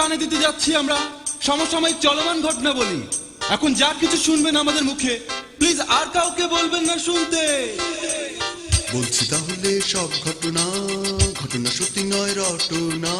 কানে দিতে যাচ্ছি আমরা সমসাময়িক চলমান ঘটনা বলি। এখন যা কিছু শুনবেন আমাদের মুখে, প্লিজ আর কাউকে বলবেন না শুনতে। বলছি তাহলে সব ঘটনা, ঘটনা সত্যি নয় রটনা,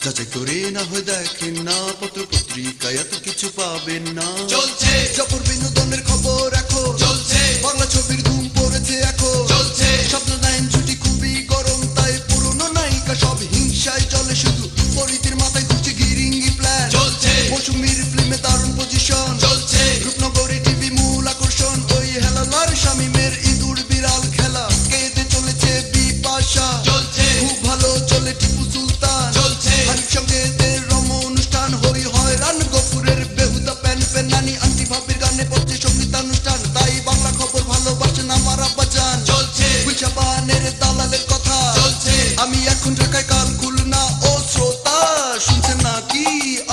যাচাই করে না হয় দেখেন না, পত্র পত্রিকায় এত কিছু পাবেন না। চলছে জবর বিনোদনের খবর এখন, চলছে বাংলা ছবির ধুম পড়েছে এখন, চলছে স্বপ্ন নাইন ছুটি খুবই গরম, তাই পুরনো নায়িকা সব হিংসায় চলে শুধু, পরিধির মাথায় ঘুরছে গিরিঙ্গি প্ল্যান, চলছে মৌসুমীর ফিল্মে দারুণ পজিশন, চলছে রূপনগরে টিভি মূল আকর্ষণ, ওই হেলালার শামিমের ইঁদুর বিড়াল খেলা, কেঁদে চলেছে বিপাশা, চলছে খুব ভালো চলে টিপু সুলতান, চলছে হানিফ সঙ্গেদের রম অনুষ্ঠান, হই হয়রান গফুরের বেহুদা প্যান প্যান, নানি আন্টি ভাবির গানে পড়ছে সঙ্গীতানুষ্ঠান, তাই বাংলা খবর ভালোবাসেন আমার আব্বাজান, চলছে গুলশাবানের দালালের কথা, চলছে আমি এখন ঢাকায় কাল খুলনা, ও শ্রোতা শুনছেন নাকি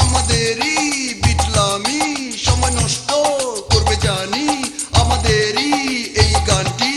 আমাদেরই বিটলামি, সময় নষ্ট করবে জানি আমাদেরই এই গানটি,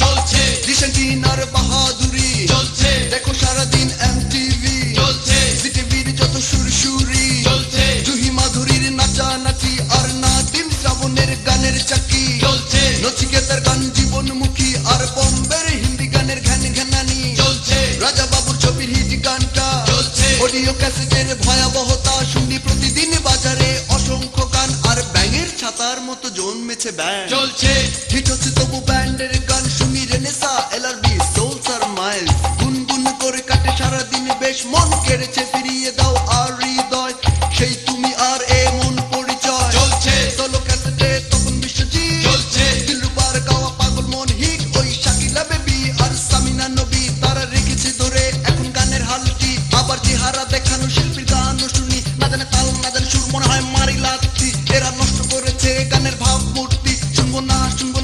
চলছে রিসেন্টিনার বাহাদুরি, চলছে দেখো সারাদিন এমটিভি, চলছে জিটিভির যত সুরসুরি, চলছে জুহি মাধুরীর নাচানাচি, আর নাদিম শ্রাবণের গানের চাকি, চলছে নচিকেতার গান জীবনমুখী, আর বম্বের হিন্দি গানের ঘ্যান ঘ্যানানি, চলছে রাজা বাবুর ছবির হিট গানটা, চলছে অডিও ক্যাসেটের ভয়াবহতা, শুনি প্রতিদিন বাজারে অসংখ্য গান, আর ব্যাঙের ছাতার মতো জন্মেছে ব্যান্ড, চলছে হিট হচ্ছে তবু ব্যান্ডের গান, শুনি রেনেসা এলআরবি সোলসার মাইল, গুনগুন করে কাটে সারাদিন বেশ, মন কেড়েছে ফিরিয়ে দাও আর হৃদয়, সেই তুমি আর এমন পরিচয়, চলছে সোলো ক্যাসেটে তখন বিশ্বজিৎ, চলছে দিলরুবার গাওয়া পাগল মন হিট, ওই শাকিলা বেবি আর সামিনা নবী, তারা রেখেছে ধরে এখন গানের হালটি, আবার চেহারা দেখানো শিল্পীর গানও শুনি, না জানে তাল না জানে সুর, মনে হয় মারি লাথি, এরা নষ্ট করেছে গানের ভাবমূর্তি, শুনবো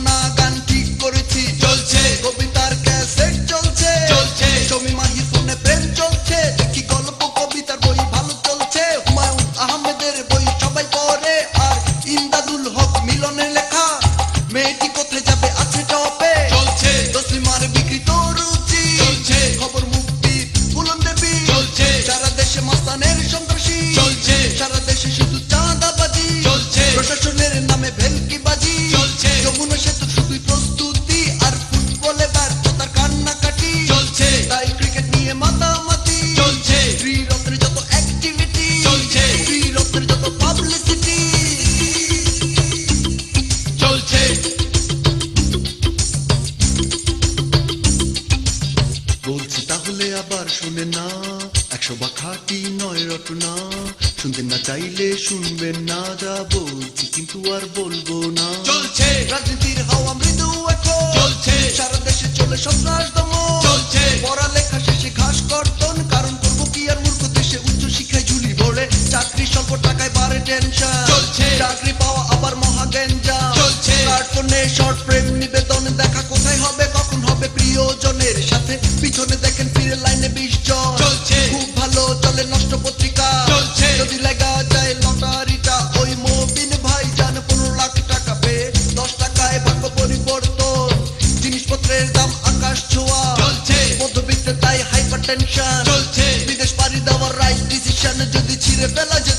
না গান ঠিক করেছি, চলছে কবিতার ক্যাসেট চলছে, চলছে শমী মাহির ফোনে প্রেম চলছে, দেখি গল্প কবিতার বই ভালো চলছে, হুমায়ুন আহমেদের বই সবাই পড়ে, আর ইমদাদুল হক মিলনের লেখা মেয়েটি কোথায় যাবে আছে টপে, চলছে তসলিমার বিকৃত রুচি, চলছে খবর মুক্তি বুলন দেবী, চলছে সারা দেশে মস্তানের সন্ত্রাসী, চলছে সারা দেশে শুধু চাঁদাবাজি, চলছে প্রশাসনের নামে ভেলকিবাজি, চলছে যমুনা সেতু শুধুই প্রস্তুতি, আর ফুটবলে ব্যর্থতার কান্নাকাটি, চলছে তাই ক্রিকেট নিয়ে মাতামাতি, চলছে ত্রিরত্নের যত অ্যাক্টিভিটি, চলছে ত্রিরত্নের যত পাবলিসিটি, চলছে বলছি তাহলে আবার শুনে না, 100 বা খাঁটি নয় রটনা, শুনতে না চাইলে শুনবেন না, যা বলছি কিন্তু আর বলবো না, চলছে রাজনীতির হাওয়া মৃদু এখন, চলছে সারা দেশে চলে সন্ত্রাস দমন, চলছে পড়ালেখা শেষে ঘাস কর্তন, কারণ করবো কি আর মূর্খ দেশে উচ্চ শিক্ষায় ঝুলি ভরে, চাকরি স্বল্প টাকায় বাড়ে টেনশন, চলছে চাকরি পাওয়া আবার মহা গ্যাঞ্জাম, চলছে কার্টুনে শর্ট ফ্রেম নিবেদন, দেখা কোথায় হবে কখন হবে প্রিয়জনের সাথে, পিছনে দেখেন ফিরে লাইনে 20 জন, চলছে খুব ভালো চলে নষ্ট পত্রিকা, চলছে যদি লাগা যায় লটারিটা, ওই মবিন ভাই জান 15 লাখ টাকা পেয়ে 10 টাকায় ভাগ্য পরিবর্তন, জিনিসপত্রের দাম আকাশ ছোঁয়া, চলছে মধ্যবিত্তে তাই হাইপার টেনশন, চলছে বিদেশ পাড়ি দেওয়ার রাইট ডিসিশন, যদি ছিঁড়ে ফেলা যায়